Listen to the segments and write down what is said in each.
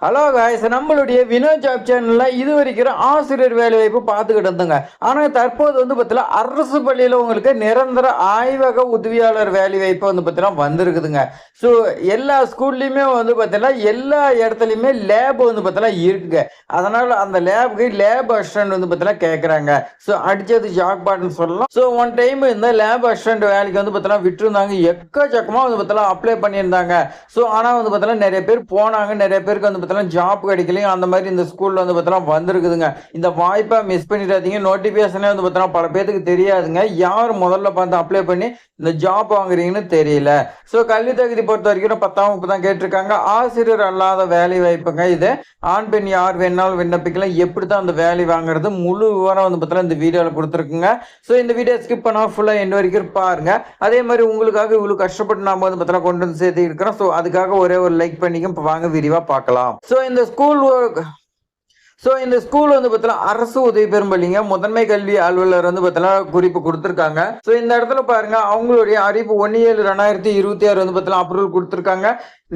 Hello guys, நம்மளுடைய Vinod job சேனல்ல இது வரைக்கும் ஆசிரியர் வேலை வாய்ப்பு பார்த்துக்கிட்டு இருந்தோங்க. ஆனா தற்போது பார்த்தீங்கன்னா அரசு பள்ளியில உங்களுக்கு நிரந்தர ஆய்வக உதவியாளர் வேலை வாய்ப்பு பார்த்தீங்கன்னா வந்திருக்குதுங்க. ஸோ எல்லா ஸ்கூல்லையுமே பார்த்தீங்கன்னா எல்லா இடத்துலையுமே லேப் பார்த்தீங்கன்னா இருக்குங்க. அதனால அந்த லேபுக்கு லேப் அசிஸ்டன்ட் பார்த்தீங்கன்னா கேட்குறாங்க. ஸோ அடிச்சது ஜாக் பாட்னு சொல்லலாம். ஸோ ஒன் டைம் இந்த லேப் அசிஸ்டன்ட் வேலைக்கு பார்த்தீங்கன்னா விட்டுருந்தாங்க. எக்கச்சக்கமாக பார்த்தீங்கன்னா அப்ளை பண்ணியிருந்தாங்க. ஸோ ஆனால் பார்த்தீங்கன்னா நிறைய பேர் போனாங்க. நிறைய பேருக்கு ஜாப் கிடைக்கலையும் அந்த மாதிரி இந்த ஸ்கூல்ல வந்திருக்குதுங்க. இந்த வாய்ப்பை மிஸ் பண்ணிடாதீங்க. நோட்டிபிகேஷனே பல பேருக்கு தெரியாதுங்க. யார் முதல்ல பார்த்து அப்ளை பண்ணி இந்த ஜாப் வாங்குறீங்கன்னு தெரியல. ஸோ கல்வி தகுதி பொறுத்த வரைக்கும் 10ஆம் வகுப்பு தான் கேட்டிருக்காங்க. ஆசிரியர் அல்லாத வேலை வாய்ப்புங்க இது. ஆண் பெண் யார் வேணாலும் விண்ணப்பிக்கலாம். எப்படி தான் அந்த வேலை வாங்குறது முழு விவரம் இந்த வீடியோவில் கொடுத்துருக்குங்க. ஸோ இந்த வீடியோ ஸ்கிப் பண்ணா ஃபுல்லாக எண்ட் வரைக்கும் பாருங்க. அதே மாதிரி உங்களுக்காக இவ்வளோ கஷ்டப்பட்டு நாம கொண்டு வந்து சேர்த்து இருக்கிறோம். ஸோ அதுக்காக ஒரே ஒரு லைக் பண்ணிக்க. இப்போ வாங்க விரிவாக பார்க்கலாம். இந்த ஸ்கூல் அரசு உதவி பெறும் பள்ளிங்க. முதன்மை கல்வி அலுவலர் குறிப்பு கொடுத்திருக்காங்க. சோ இந்த இடத்துல பாருங்க, அவங்களுடைய அறிவிப்பு 1/7/2026 அப்ரூவல் கொடுத்திருக்காங்க.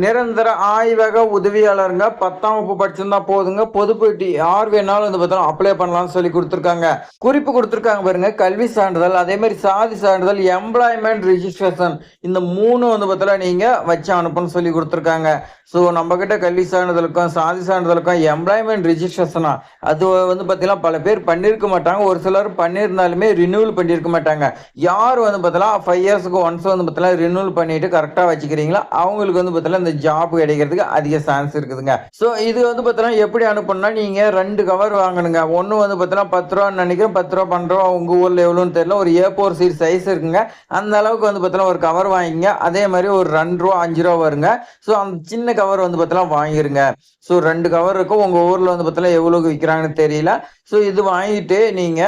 நிரந்தர ஆய்வக உதவியாளருங்க. 10ஆம் வகுப்பு படிச்சிருந்தா போதுங்க. பொதுப்பேட்டி யார் வேணாலும் அப்ளை பண்ணலாம்னு சொல்லி கொடுத்திருக்காங்க. குறிப்பு கொடுத்திருக்காங்க பாருங்க. கல்வி சான்றிதழ், அதே மாதிரி சாதி சான்றிதழ், எம்ப்ளாய்மெண்ட் ரிஜிஸ்ட்ரேஷன், இந்த 3 நீங்க வச்சு அனுப்பணும்னு சொல்லி கொடுத்திருக்காங்க. ஸோ நம்ம கிட்ட கல்வி சான்றிதழுக்கும் சாதி சான்றிதழுக்கும் எம்ப்ளாய்மெண்ட் ரிஜிஸ்ட்ரேஷனா அது பார்த்தீங்கன்னா பல பேர் பண்ணியிருக்க மாட்டாங்க. ஒரு சிலர் பண்ணியிருந்தாலுமே ரினியூவல் பண்ணியிருக்க மாட்டாங்க. யார் பார்த்தீங்கன்னா 5 இயர்ஸ்க்கு ஒன்ஸ் பார்த்தீங்கன்னா ரினியூவல் பண்ணிட்டு கரெக்டாக வச்சுக்கிறீங்களா அவங்களுக்கு பார்த்தீங்கன்னா இந்த ஜாப் கிடைக்கிறதுக்கு அதிக சான்ஸ் இருக்குதுங்க. ஸோ இது பார்த்தீங்கன்னா எப்படி அனுப்பணும்னா, நீங்க 2 கவர் வாங்கணுங்க. ஒன்று பார்த்தீங்கன்னா 10 ரூபான்னு நினைக்கிறேன். 10 ரூபா 12 ரூபா உங்க ஊர்ல எவ்வளோன்னு தெரியல. ஒரு A4 சீட் சைஸ் இருக்குங்க. அந்த அளவுக்கு பார்த்தீங்கன்னா ஒரு கவர் வாங்கிங்க. அதே மாதிரி ஒரு 2 ரூபா 5 ரூபா வருங்க. ஸோ அந்த சின்ன கவர் பார்த்தீங்கன்னா வாங்கிருங்க. ஸோ 2 கவர் இருக்கும். உங்க ஊர்ல பார்த்தீங்கன்னா எவ்வளவுக்கு விற்கிறாங்கன்னு தெரியல. ஸோ இது வாங்கிட்டு நீங்க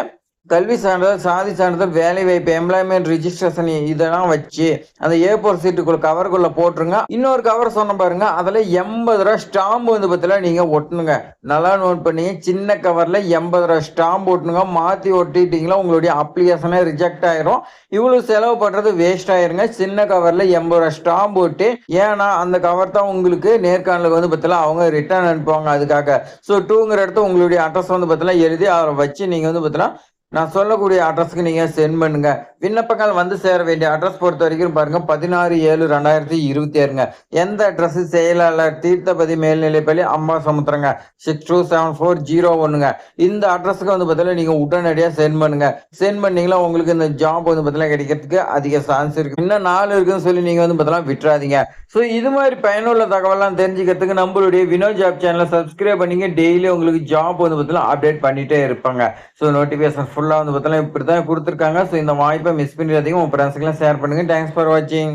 கல்வி சான்றிதழ், சாதி சான்றிதழ், வேலை வாய்ப்பு, எம்ப்ளாய்மெண்ட் ரிஜிஸ்ட்ரேஷன் இதெல்லாம் வச்சு அந்த A4 சீட்டுக்குள்ள கவருக்குள்ள போட்டுருங்க. இன்னொரு கவர் சொன்ன பாருங்க, அதுல 80 ரூபா ஸ்டாம்பு பார்த்தீங்கன்னா நீங்க ஒட்டணுங்க. நல்லா நோட் பண்ணி, சின்ன கவர்ல 80 ரூபா ஸ்டாம்பு ஒட்டணுங்க. மாத்தி ஒட்டிட்டீங்களா உங்களுடைய அப்ளிகேஷனே ரிஜெக்ட் ஆயிரும். இவ்வளவு செலவு பண்றது வேஸ்ட் ஆயிருங்க. சின்ன கவர்ல 80 ரூபா ஸ்டாம்பு ஒட்டி, ஏன்னா அந்த கவர் தான் உங்களுக்கு நேர்காணலுக்கு பார்த்தீங்கன்னா அவங்க ரிட்டர்ன் அனுப்புவாங்க. அதுக்காக ஸோ 2ங்கிற இடத்த உங்களுடைய அட்ரஸ் பார்த்தீங்கன்னா எழுதி அதை வச்சு நீங்க பார்த்தீங்கன்னா நான் சொல்லக்கூடிய அட்ரஸ்க்கு நீங்க சென்ட் பண்ணுங்க. விண்ணப்பங்கள் வந்து சேர வேண்டிய அட்ரஸ் பொறுத்த வரைக்கும் பாருங்க, 16/7/2026ங்க. எந்த அட்ரஸ்? செயலாளர், தீர்த்தபதி மேல்நிலைப்பள்ளி, அம்மா சமுத்திரங்க, 627401ங்க. இந்த அட்ரஸ்க்கு பார்த்தீங்கன்னா நீங்க உடனடியாக சென்ட் பண்ணுங்க. சென்ட் பண்ணீங்களா உங்களுக்கு இந்த ஜாப் பார்த்தீங்கன்னா கிடைக்கிறதுக்கு அதிக சான்ஸ் இருக்கு. இன்னும் 4 இருக்குன்னு சொல்லி நீங்க பார்த்தீங்கன்னா விட்டுறாதீங்க. ஸோ இது மாதிரி பயனுள்ள தகவலாம் தெரிஞ்சுக்கிறதுக்கு நம்மளுடைய வினோத் ஜாப் சேனலை சப்ஸ்கிரைப் பண்ணிங்க. டெய்லி உங்களுக்கு ஜாப் பார்த்தீங்கன்னா அப்டேட் பண்ணிட்டே இருப்பாங்க. ஸோ நோட்டிஃபிகேஷன் ஃபுல்லாக பார்த்தீங்கன்னா இப்படி தான் கொடுத்துருக்காங்க. ஸோ இந்த வாய்ப்பை மிஸ் பண்ணிடாதீங்க. உங்கள் ஃப்ரெண்ட்ஸுக்கெல்லாம் ஷேர் பண்ணுங்கள். தேங்க்ஸ் ஃபார் வாட்சிங்.